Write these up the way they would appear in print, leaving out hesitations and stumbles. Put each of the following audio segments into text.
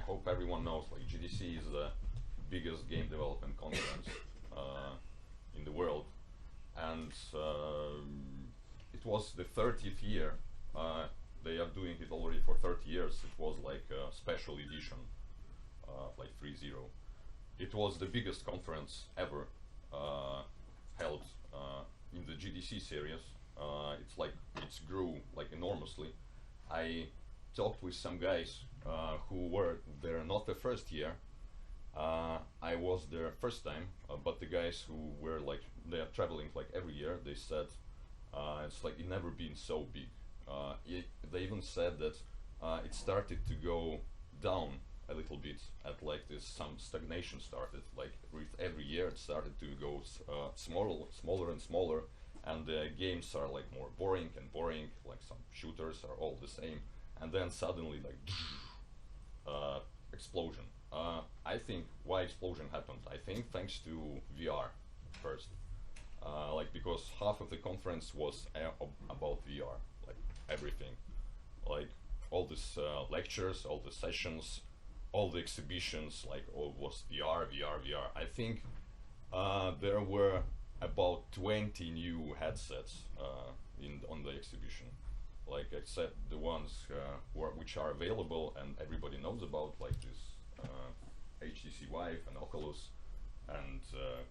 hope everyone knows, like GDC is the biggest game development conference in the world, and it was the 30th year. They are doing it already for 30 years. It was like a special edition, like 3.0. It was the biggest conference ever held in the GDC series. It's like it's grew like enormously. I talked with some guys who were there not the first year. I was there first time, but the guys who were like they are traveling like every year. They said it's like it never been so big. They even said that it started to go down a little bit at like this some stagnation started like with every year it started to go smaller and smaller, and the games are like more boring and boring, like some shooters are all the same, and then suddenly like explosion. I think why explosion happened, I think thanks to VR first, like because half of the conference was about VR, like everything, like all these lectures, all the sessions, all the exhibitions, like all was VR, VR, VR. I think there were about 20 new headsets on the exhibition, like except the ones which are available and everybody knows about, like this HTC Vive and Oculus and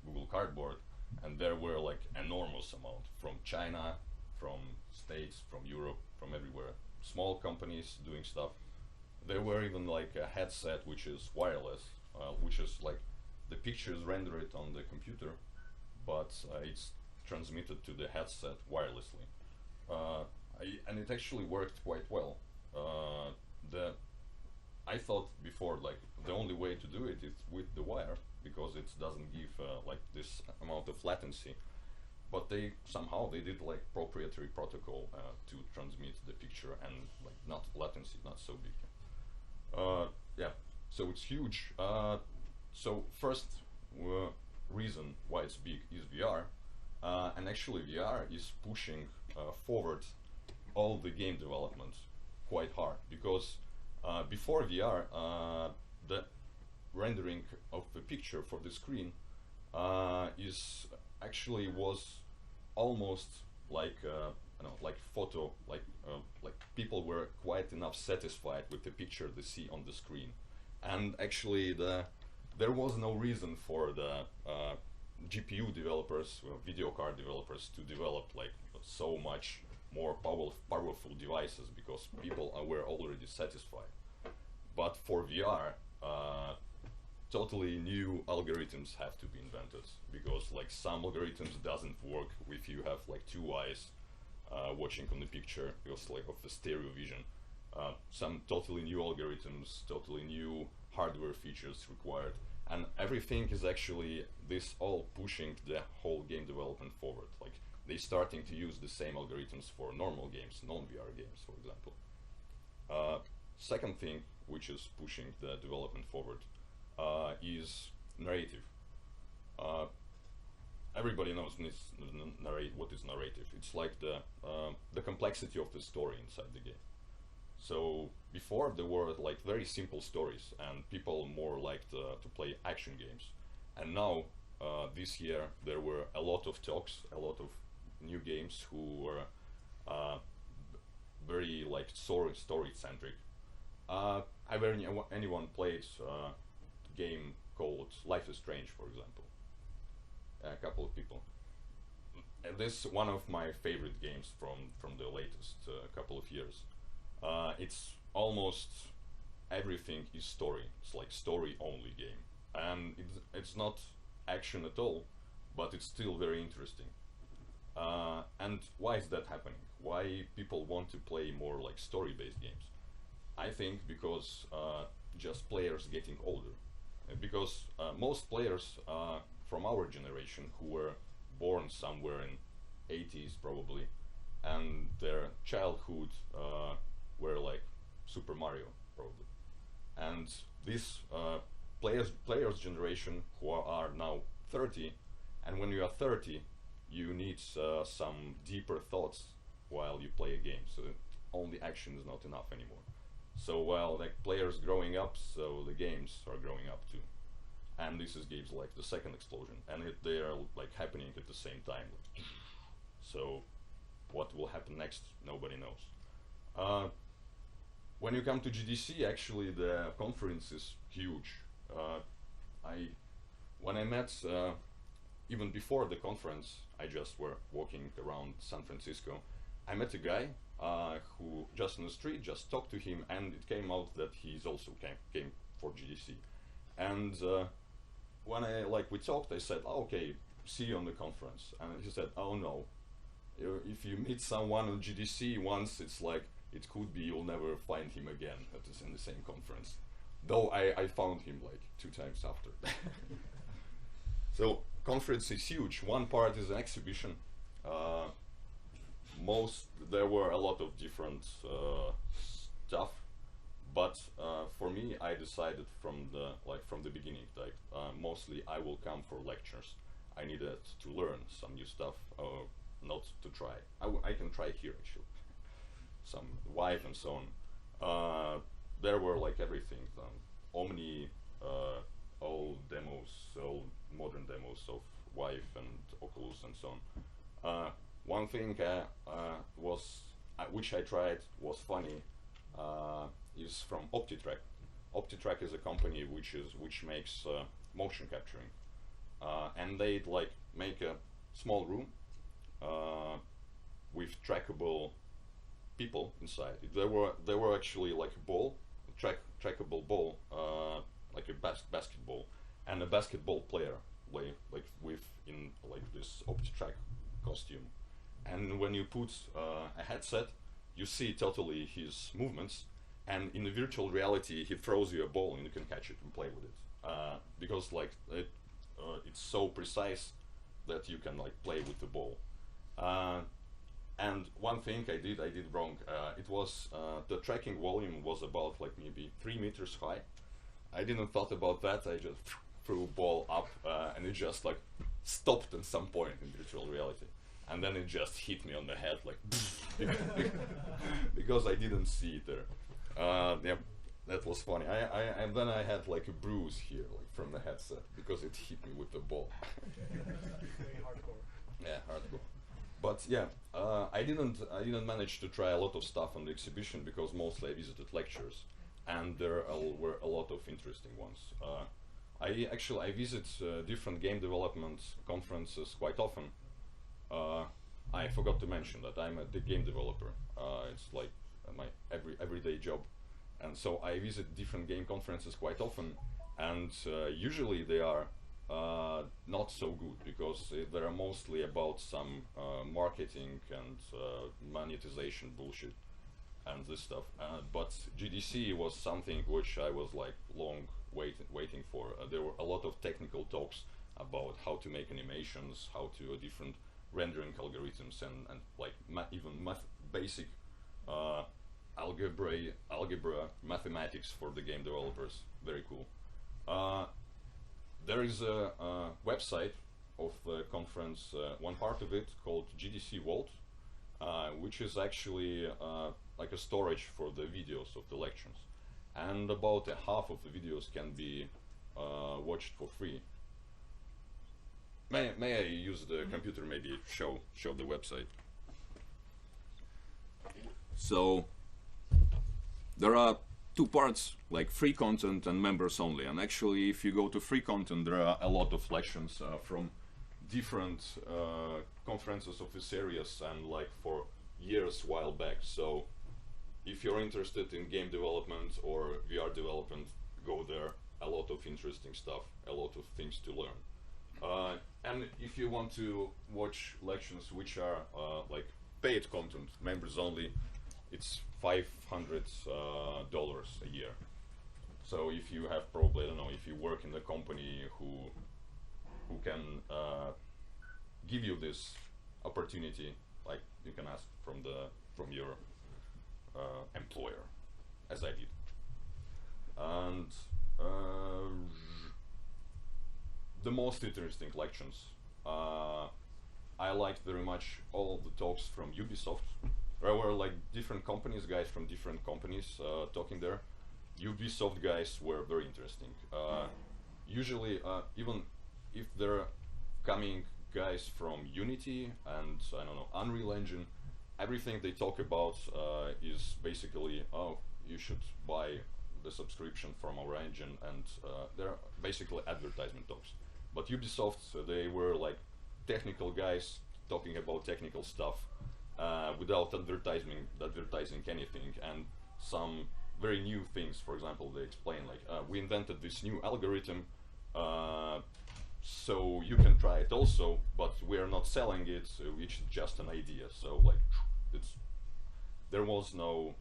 Google Cardboard, and there were like enormous amount from China, from States, from Europe, from everywhere. Small companies doing stuff. There were even like a headset which is wireless, which is like the pictures rendered on the computer, but it's transmitted to the headset wirelessly, and it actually worked quite well. I thought before like the only way to do it is with the wire because it doesn't give like this amount of latency, but they somehow they did like proprietary protocol to transmit the picture and like not latency, not so big. Yeah, so it's huge. So first reason why it's big is VR, and actually VR is pushing forward all the game development quite hard because before VR, the rendering of the picture for the screen is actually was almost like you know, like photo, like people were quite enough satisfied with the picture they see on the screen, and actually there was no reason for the GPU developers, video card developers, to develop like so much more powerful devices because people were already satisfied. But for VR, totally new algorithms have to be invented because like some algorithms doesn't work if you have like two eyes watching on the picture because like of the stereo vision. Some totally new algorithms, totally new hardware features required, and everything is actually this all pushing the whole game development forward. Like they starting to use the same algorithms for normal games, non-VR games, for example. Second thing which is pushing the development forward is narrative. Everybody knows what is narrative. It's like the complexity of the story inside the game. So before there were like very simple stories and people more liked to play action games, and now this year there were a lot of talks, a lot of new games who were very like story centric. Have anyone played a game called Life is Strange, for example? A couple of people. This is one of my favorite games from the latest couple of years. It's almost everything is story. It's like story only game, and it's not action at all, but it's still very interesting. And why is that happening? Why people want to play more like story-based games? I think because just players getting older, because most players from our generation who were born somewhere in 80s probably, and their childhood were like Super Mario probably, and this players generation who are now 30, and when you are 30 you need some deeper thoughts while you play a game, so only action is not enough anymore. So while like players growing up, so the games are growing up too. And this is gives like the second explosion, and they are like happening at the same time. So what will happen next, nobody knows. When you come to GDC, actually the conference is huge. I when I met even before the conference, I just were walking around San Francisco. I met a guy who just on the street just talked to him, and it came out that he's also came for GDC. And when we talked, I said, oh, okay, see you on the conference. And he said, oh no, if you meet someone on GDC once, it's like it could be you'll never find him again in the same conference. Though I found him like 2 times after. So conference is huge. One part is an exhibition. There were a lot of different stuff, but for me, I decided from the beginning that mostly I will come for lectures. I needed to learn some new stuff, not to try. I can try here actually, some Vive and so on. There were like everything, Omni, all demos, all modern demos of Vive and Oculus and so on. One thing which I tried was funny, is from OptiTrack. OptiTrack is a company which makes motion capturing, and they make a small room with trackable people inside. There were actually like a ball, trackable ball, like a basketball, and a basketball player in this OptiTrack costume. And when you put a headset, you see totally his movements, and in the virtual reality he throws you a ball and you can catch it and play with it, because it's so precise that you can play with the ball. And one thing I did wrong. It was the tracking volume was about maybe 3 meters high. I didn't thought about that. I just threw a ball up, and it just stopped at some point in virtual reality. And then it just hit me on the head because I didn't see it there. Yeah, that was funny. And then I had a bruise here from the headset because it hit me with the ball. Very hardcore. Yeah, hardcore. But yeah, I didn't manage to try a lot of stuff on the exhibition because mostly I visited lectures, and there were a lot of interesting ones. I visit different game development conferences quite often. I forgot to mention that I'm a game developer. It's like my everyday job, and so I visit different game conferences quite often, and usually they are not so good because they are mostly about some marketing and monetization bullshit and this stuff. But GDC was something which I was long waiting for. There were a lot of technical talks about how to make animations, how to different rendering algorithms, and basic algebra mathematics for the game developers. Very cool. There is a website of the conference, one part of it called GDC Vault, which is actually like a storage for the videos of the lectures, and about half of the videos can be watched for free. May I use the computer, maybe show the website? So there are 2 parts, like free content and members only. And actually, if you go to free content, there are a lot of lectures from different conferences of this series, and for years while back. So if you're interested in game development or VR development, go there. A lot of interesting stuff, a lot of things to learn. And if you want to watch lectures which are paid content, members only, it's $500 a year. So if you have probably, I don't know, if you work in a company who can give you this opportunity, you can ask from your employer, as I did. And the most interesting lectures, I liked very much all the talks from Ubisoft. there were like different companies, guys from different companies talking there. Ubisoft guys were very interesting. Usually, even if they're coming guys from Unity and I don't know Unreal Engine, everything they talk about is basically, oh, you should buy the subscription from our engine, and they're basically advertisement talks. But Ubisoft, they were like technical guys talking about technical stuff without advertising anything, and some very new things. For example, they explain like we invented this new algorithm, so you can try it also, but we are not selling it. It's just an idea. So like, there was no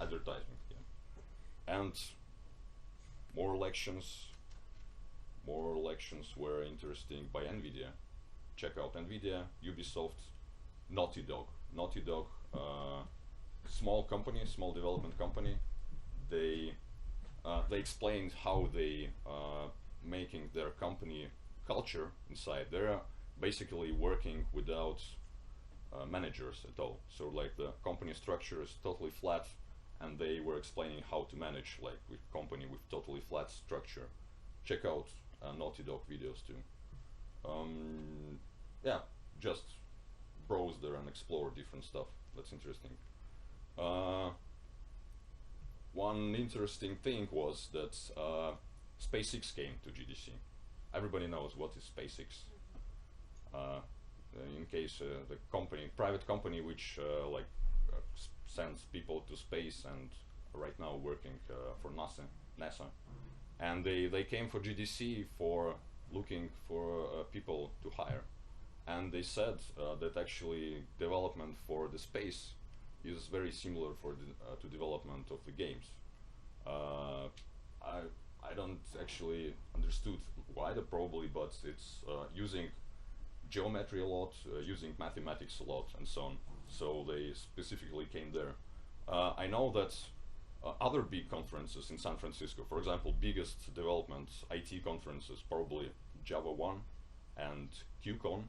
advertising. Yeah. And more elections were interesting by NVIDIA. Check out NVIDIA, Ubisoft, Naughty Dog. Naughty Dog, small company, small development company. They explained how they making their company culture inside. They're basically working without managers at all. So like the company structure is totally flat, and they were explaining how to manage like with company with totally flat structure. Check out Naughty Dog videos too. Yeah, just browse there and explore different stuff. That's interesting. One interesting thing was that SpaceX came to GDC. Everybody knows what is SpaceX. In case the private company which sends people to space, and right now working for NASA. And they came for GDC for looking for people to hire. And they said that actually development for the space is very similar for to development of the games. I don't actually understood why, probably, but it's using geometry a lot, using mathematics a lot, and so on. So they specifically came there. I know that other big conferences in San Francisco, for example, biggest development IT conferences, probably Java 1 and QCon,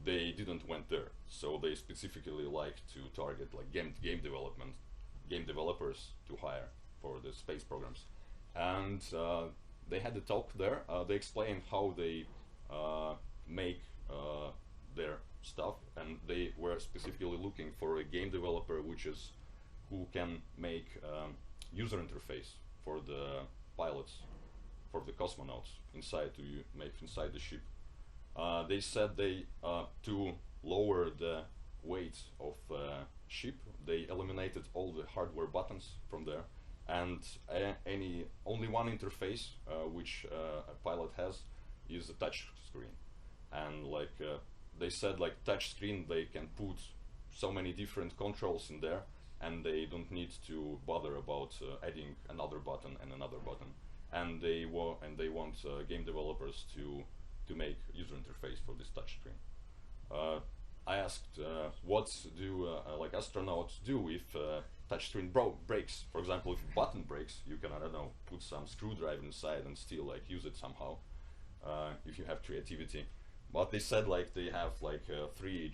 they didn't went there. So they specifically like to target like game developers to hire for the space programs. And they had a talk there. They explained how they make their stuff, and they were specifically looking for a game developer who can make user interface for the pilots, for the cosmonauts inside the ship. They said to lower the weight of the ship, they eliminated all the hardware buttons from there, and only one interface which a pilot has is a touch screen. And like they said, like touch screen, they can put so many different controls in there, and they don't need to bother about adding another button and another button. And they want game developers to make user interface for this touch screen. I asked, what do like astronauts do if touchscreen breaks? For example, if a button breaks, you can, I don't know, put some screwdriver inside and still like use it somehow, if you have creativity. But they said like they have like three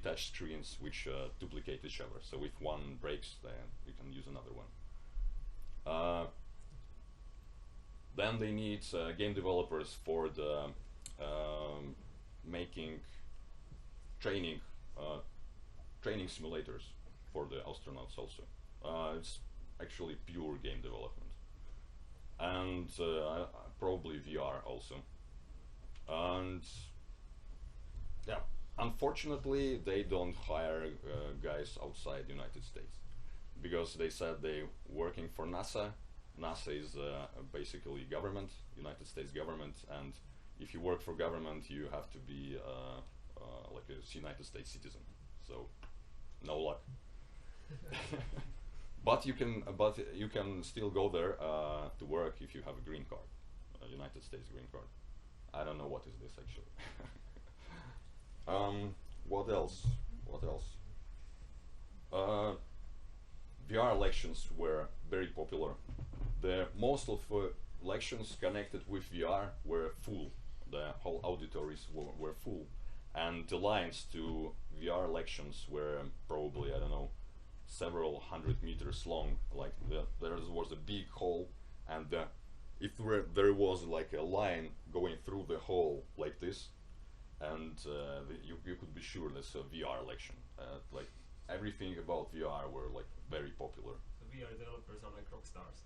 touch screens which duplicate each other. So if one breaks, then you can use another one. Then they need game developers for the making training simulators for the astronauts also. It's actually pure game development, and probably VR also. And yeah, unfortunately they don't hire guys outside United States, because they said they're working for NASA. NASA is basically government, United States government, and if you work for government, you have to be like a United States citizen. So, no luck. But you can still go there to work if you have a green card, a United States green card. I don't know what is this actually. What else? VR elections were very popular. Most of elections connected with VR were full. The whole auditories were full, and the lines to VR lections were probably, I don't know, several 100 meters long. Like there was a big hole, and if there was like a line going through the hole like this, and you could be sure that's a VR lection. Like everything about VR were like very popular. The VR developers are like rock stars.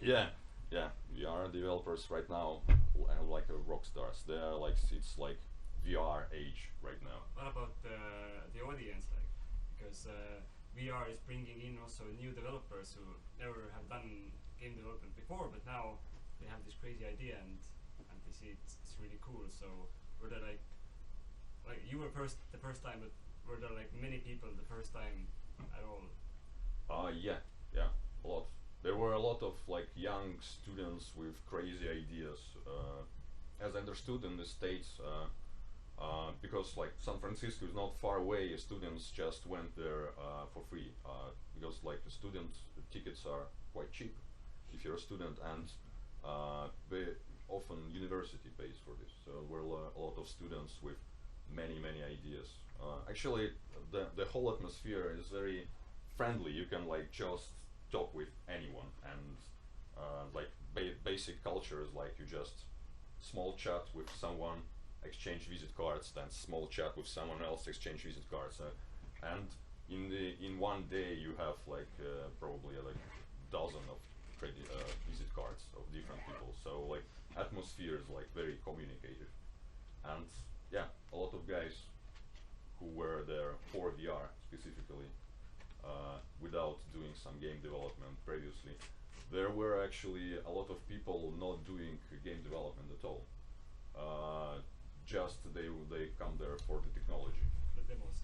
Yeah, yeah. VR developers right now are like rock stars. They are like, it's like VR age right now. What about the audience, like, because VR is bringing in also new developers who never have done game development before, but now they have this crazy idea and they see it's really cool. So were there like you were the first time, but were there like many people the first time at all? Yeah, a lot. There were a lot of like young students with crazy ideas. As I understood in the States, because like San Francisco is not far away, students just went there for free, because like the student tickets are quite cheap if you're a student, and often university pays for this. So there were a lot of students with many ideas. Actually, the whole atmosphere is very friendly. You can like just talk with anyone, and like basic culture is like you just small chat with someone, exchange visit cards, then small chat with someone else, exchange visit cards, and in one day you have like probably like dozen of visit cards of different people. So like atmosphere is like very communicative, and yeah, a lot of guys who were there for VR specifically, without doing some game development previously. There were actually a lot of people not doing game development at all. Just they come there for the technology. The demos,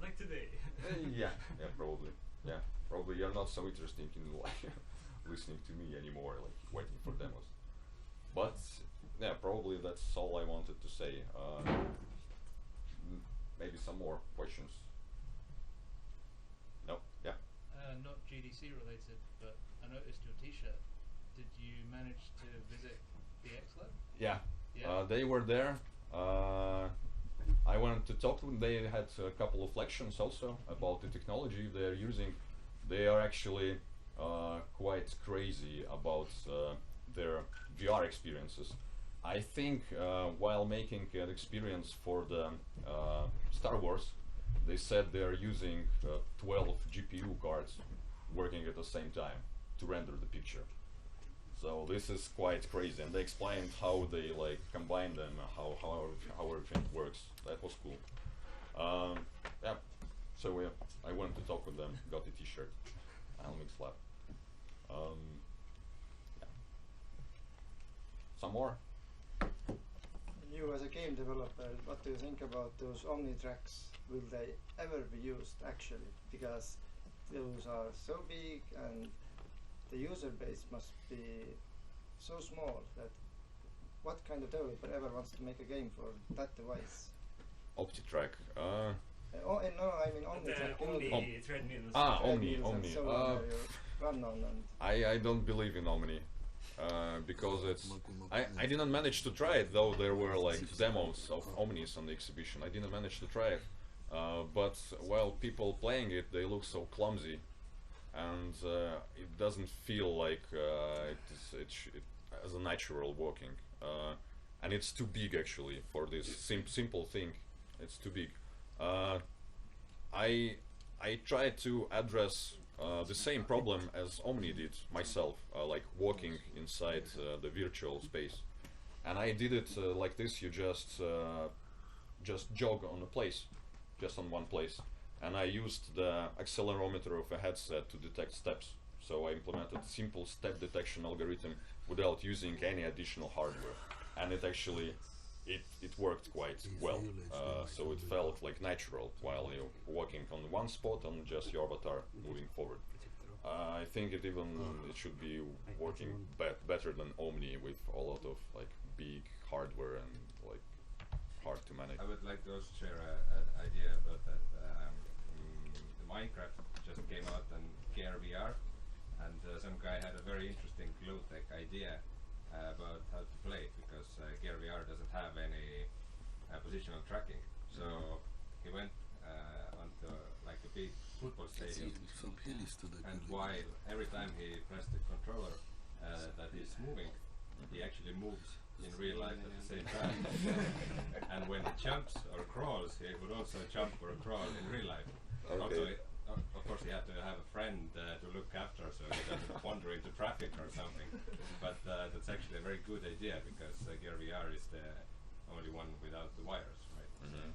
like today. Yeah, probably. Yeah, probably you're not so interested in like listening to me anymore, like waiting for demos. But yeah, probably that's all I wanted to say. Maybe some more questions. No? Yeah. Not GDC related, but I noticed your T-shirt. Did you manage to visit the X Lab? Yeah. Yeah. They were there. I wanted to talk to them. They had a couple of lections also about the technology they're using. They are actually quite crazy about their VR experiences. I think while making an experience for the Star Wars, they said they're using 12 GPU cards working at the same time to render the picture. So this is quite crazy, and they explained how they like combine them, how everything works. That was cool. Yeah. So I went to talk with them, got the T-shirt, Almix Lab. Yeah. Some more. You as a game developer, what do you think about those Omni tracks? Will they ever be used actually? Because those are so big and the user base must be so small that what kind of developer ever wants to make a game for that device? OptiTrack. No, I mean OmniTrack. Omni treadmills. Omni. And so on, where you run on and I don't believe in Omni. Because it's I didn't manage to try it, though there were like demos of Omnis on the exhibition. I didn't manage to try it, but while people playing it, they look so clumsy, and it doesn't feel like it as a natural walking, and it's too big actually for this simple thing. It's too big. I tried to address the same problem as Omni did myself, like walking inside the virtual space, and I did it like this. You just jog on a place, just on one place, and I used the accelerometer of a headset to detect steps. So I implemented simple step detection algorithm without using any additional hardware, and it actually it worked quite well. So it felt like natural while you're walking on one spot and just your avatar moving forward. I think it should be working better than Omni with a lot of like big hardware and like hard to manage. I would like to also share an idea about that. The Minecraft just came out on Gear VR, and some guy had a very interesting low-tech idea about how to play it, because Gear VR doesn't have any positional tracking. So he went onto like a big football stadium, and while every time he pressed the controller that is moving, he actually moves in real life at the same time. And when he jumps or crawls, he would also jump or crawl in real life. Also, of course, he had to have a friend to look after, so he doesn't wander into traffic or something. But that's actually a very good idea, because Gear VR is the only one without the wires, right? Mm-hmm.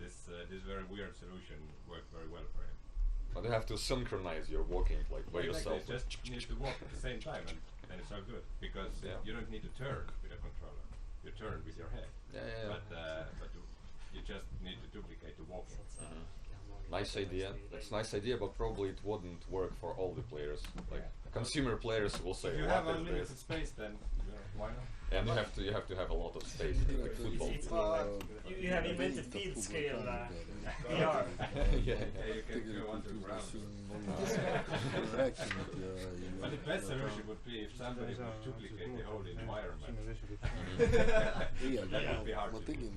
So this very weird solution worked very well for him. But you have to synchronize your walking like by Exactly, yourself. just need to walk at the same time, and it's all good, because you don't need to turn with a controller. You turn with your head. But you just need to duplicate the walking. Nice idea. That's a nice idea, but probably it wouldn't work for all the players. Like consumer players will say, If you have "What is unlimited this?" space, then why not? And you have to have a lot of space, like football. You have invented field scale VR. Yeah. You can go underground. But the best solution would be if somebody would duplicate the whole environment. That would be hard to do.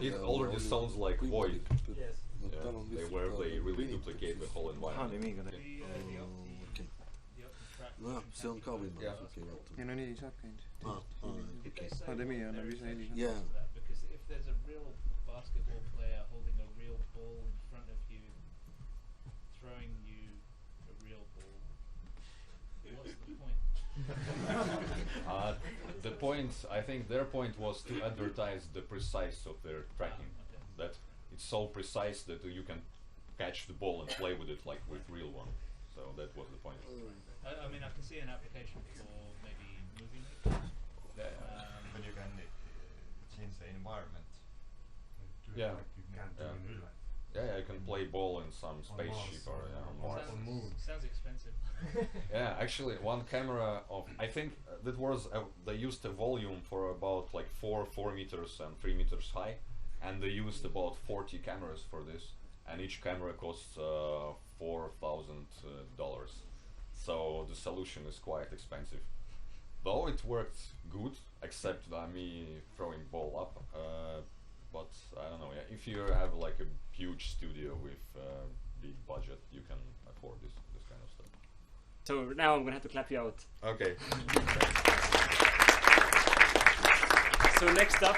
It already sounds like Void. Yes. Where they really duplicate the whole environment. No, se on kauimmaksi kivattu. Ei no niin, saat käinyt. They say Pandemia on there is visa no eli. chance Yeah. of that, because if there's a real basketball player holding a real ball in front of you, throwing you a real ball, what's the point? The point, I think their point was to advertise the precise of their tracking. Okay. That it's so precise that you can catch the ball and play with it like with real one. So that was the point. I mean, I can see an application for maybe moving it. But you can change the environment. Do it Yeah. like you can't do in real life. Yeah, you can play ball in some spaceship or on Mars. On moon. Sounds expensive. Yeah, actually, one camera of I think that was they used a volume for about like 4 meters and 3 meters high, and they used about 40 cameras for this, and each camera costs $4,000. So the solution is quite expensive. Though it worked good, except me throwing ball up. But I don't know. Yeah, if you have like a huge studio with big budget, you can afford this kind of stuff. So now I'm gonna have to clap you out. Okay. So next up